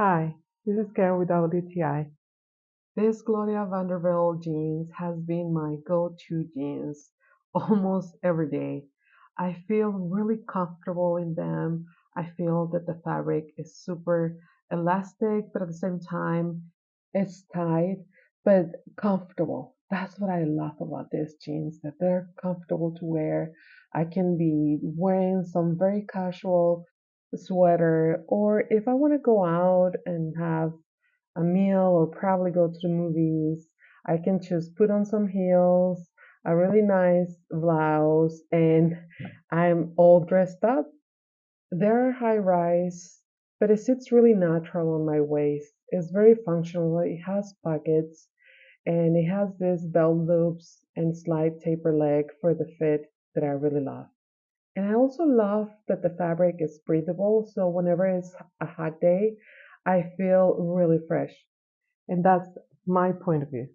Hi, this is Karen with WTI. This Gloria Vanderbilt jeans has been my go-to jeans almost every day. I feel really comfortable in them. I feel that the fabric is super elastic, but at the same time, it's tight but comfortable. That's what I love about these jeans, that they're comfortable to wear. I can be wearing some very casual sweater, or if I want to go out and have a meal or probably go to the movies, I can just put on some heels, a really nice blouse, and I'm all dressed up. They're high rise, but it sits really natural on my waist. It's very functional. It has pockets and it has this belt loops and slight taper leg for the fit that I really love. And I also love that the fabric is breathable, so whenever it's a hot day, I feel really fresh. And that's my point of view.